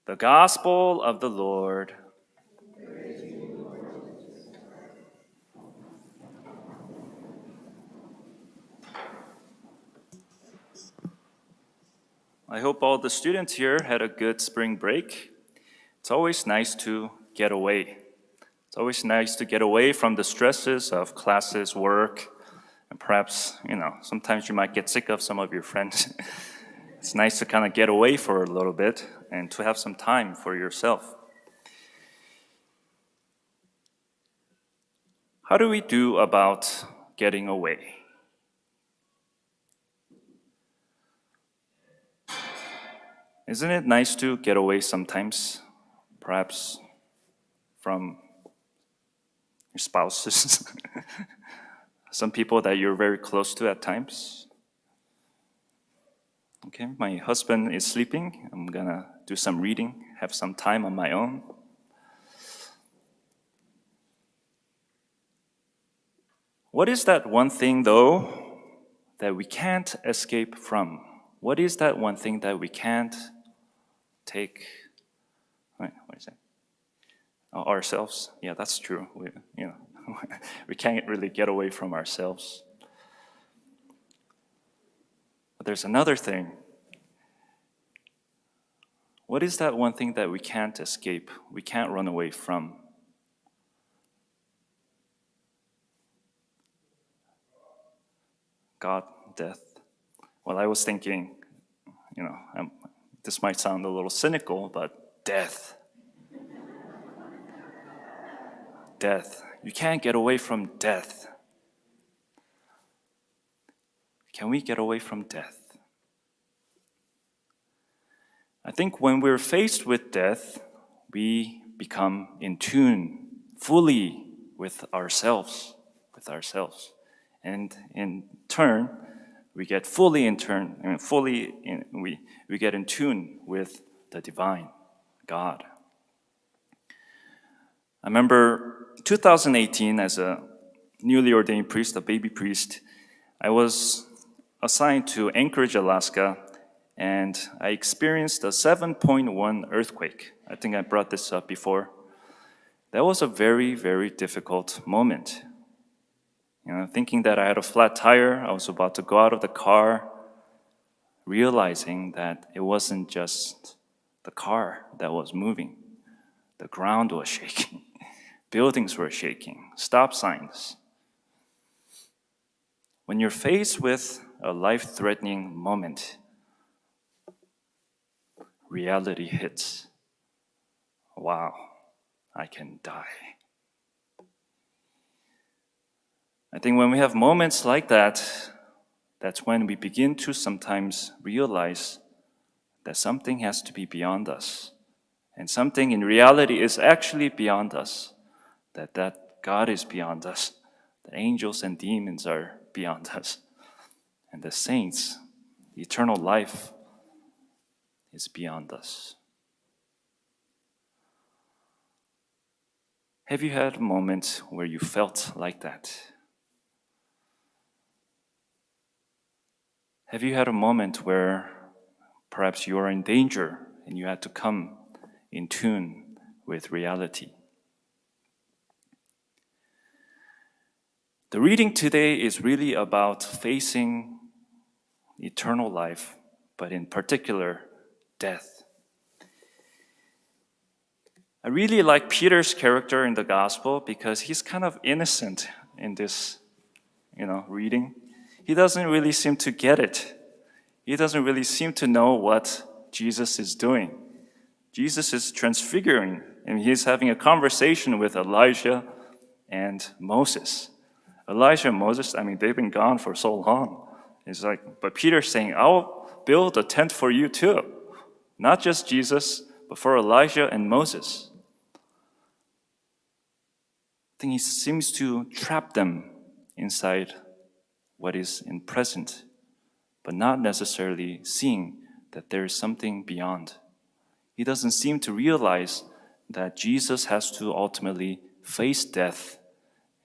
The Gospel of the Lord. I hope all the students here had a good spring break. It's always nice to get away. It's always nice to get away from the stresses of classes, work, and perhaps, sometimes you might get sick of some of your friends. It's nice to kind of get away for a little bit and to have some time for yourself. How do we do about getting away? Isn't it nice to get away sometimes, perhaps from your spouses, some people that you're very close to at times? Okay, my husband is sleeping. I'm gonna do some reading, have some time on my own. What is that one thing, though, that we can't escape from? What is that one thing that we can't take? What is that? Ourselves. Yeah, that's true. We can't really get away from ourselves. But there's another thing. What is that one thing that we can't escape? We can't run away from? God, death. Well, I was thinking, this might sound a little cynical, but death. Death. You can't get away from death. Can we get away from death? I think when we're faced with death, we become in tune fully with ourselves. And in turn, we get we get in tune with the divine, God. I remember 2018 as a newly ordained priest, a baby priest, I was assigned to Anchorage, Alaska, and I experienced a 7.1 earthquake. I think I brought this up before. That was a very, very difficult moment. Thinking that I had a flat tire, I was about to go out of the car, realizing that it wasn't just the car that was moving. The ground was shaking. Buildings were shaking. Stop signs. When you're faced with a life-threatening moment, reality hits. Wow, I can die. I think when we have moments like that, that's when we begin to sometimes realize that something has to be beyond us. And something in reality is actually beyond us. That God is beyond us. The angels and demons are beyond us. And the saints, the eternal life, is beyond us. Have you had a moment where you felt like that? Have you had a moment where perhaps you are in danger and you had to come in tune with reality? The reading today is really about facing eternal life, but in particular, death. I really like Peter's character in the gospel because he's kind of innocent in this, reading. He doesn't really seem to get it. He doesn't really seem to know what Jesus is doing. Jesus is transfiguring, and he's having a conversation with Elijah and Moses. Elijah and Moses, they've been gone for so long. It's but Peter's saying, I'll build a tent for you too. Not just Jesus, but for Elijah and Moses. I think he seems to trap them inside what is in present, but not necessarily seeing that there is something beyond. He doesn't seem to realize that Jesus has to ultimately face death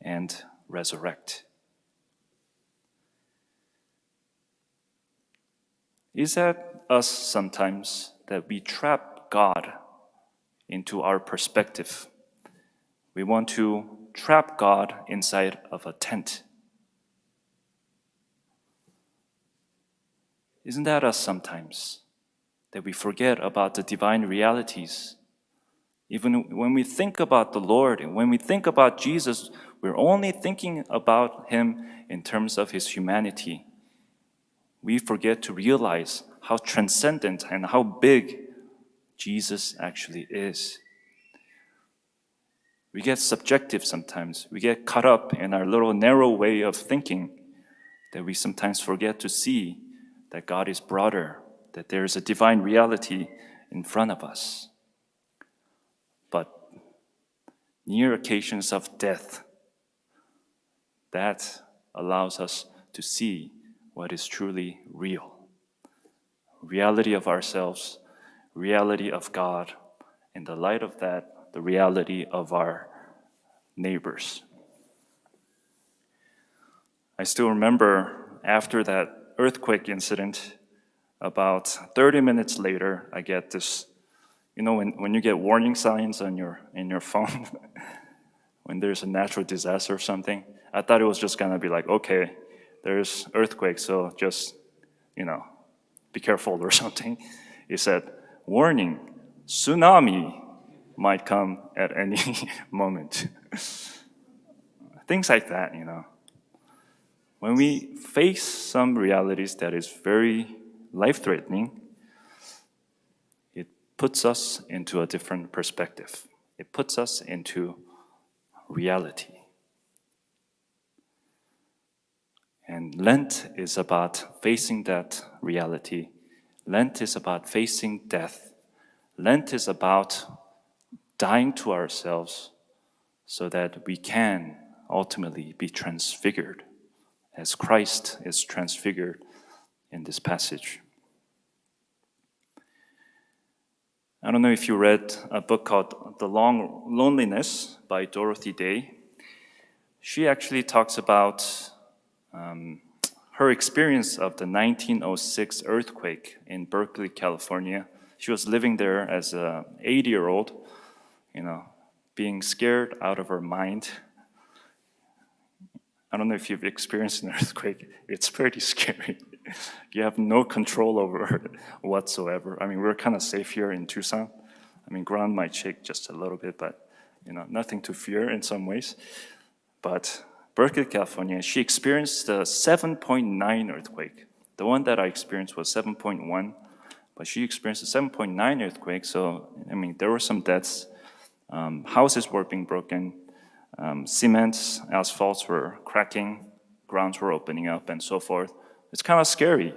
and resurrect. Is that us sometimes, that we trap God into our perspective. We want to trap God inside of a tent. Isn't that us sometimes? That we forget about the divine realities. Even when we think about the Lord and when we think about Jesus, we're only thinking about him in terms of his humanity. We forget to realize how transcendent and how big Jesus actually is. We get subjective sometimes. We get caught up in our little narrow way of thinking that we sometimes forget to see that God is broader, that there is a divine reality in front of us. But near occasions of death, that allows us to see what is truly real. Reality of ourselves, reality of God, in the light of that, the reality of our neighbors. I still remember after that earthquake incident, about 30 minutes later, I get this, when you get warning signs in your phone, when there's a natural disaster or something, I thought it was just gonna be like, okay, there's earthquake, so just, be careful or something. It said, warning, tsunami might come at any moment. Things like that, When we face some realities that is very life-threatening, it puts us into a different perspective. It puts us into reality. And Lent is about facing that reality. Lent is about facing death. Lent is about dying to ourselves so that we can ultimately be transfigured as Christ is transfigured in this passage. I don't know if you read a book called The Long Loneliness by Dorothy Day. She actually talks about her experience of the 1906 earthquake in Berkeley, California. She was living there as an 80-year-old, being scared out of her mind. I don't know if you've experienced an earthquake. It's pretty scary. You have no control over it whatsoever. I mean, we're kind of safe here in Tucson. I mean, ground might shake just a little bit, but nothing to fear in some ways. But Berkeley, California, she experienced a 7.9 earthquake. The one that I experienced was 7.1, but she experienced a 7.9 earthquake. So, there were some deaths. Houses were being broken. Cement, asphalts were cracking. Grounds were opening up and so forth. It's kind of scary,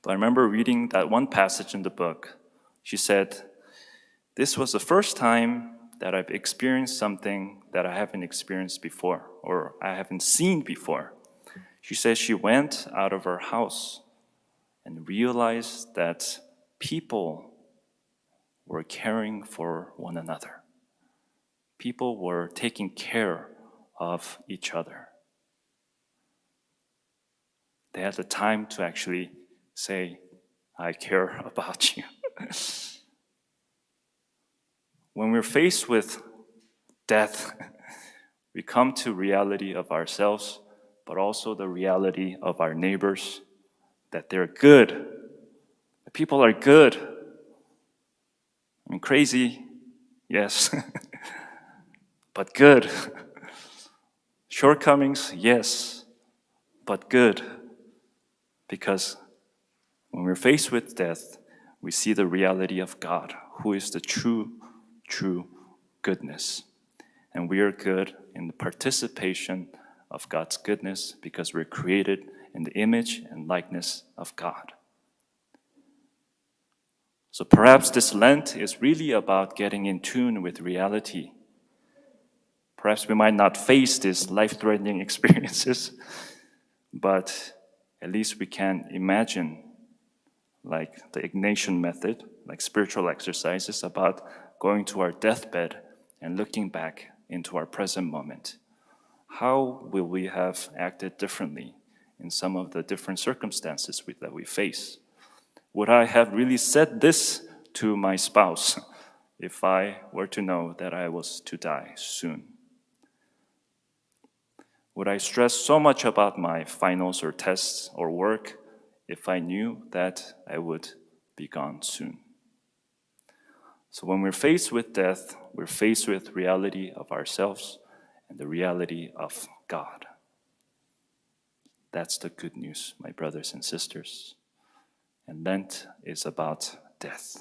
But I remember reading that one passage in the book. She said, this was the first time that I've experienced something that I haven't experienced before, or I haven't seen before. She says she went out of her house and realized that people were caring for one another. People were taking care of each other. They had the time to actually say, I care about you. When we're faced with death, we come to reality of ourselves, but also the reality of our neighbors, that they're good. The people are good. Crazy, yes, but good. Shortcomings, yes, but good. Because when we're faced with death, we see the reality of God, who is the true goodness. And we are good in the participation of God's goodness because we're created in the image and likeness of God. So perhaps this Lent is really about getting in tune with reality. Perhaps we might not face these life-threatening experiences, but at least we can imagine, like the Ignatian method, like spiritual exercises about going to our deathbed and looking back into our present moment. How will we have acted differently in some of the different circumstances that we face? Would I have really said this to my spouse if I were to know that I was to die soon? Would I stress so much about my finals or tests or work if I knew that I would be gone soon? So when we're faced with death, we're faced with reality of ourselves and the reality of God. That's the good news, my brothers and sisters. And Lent is about death.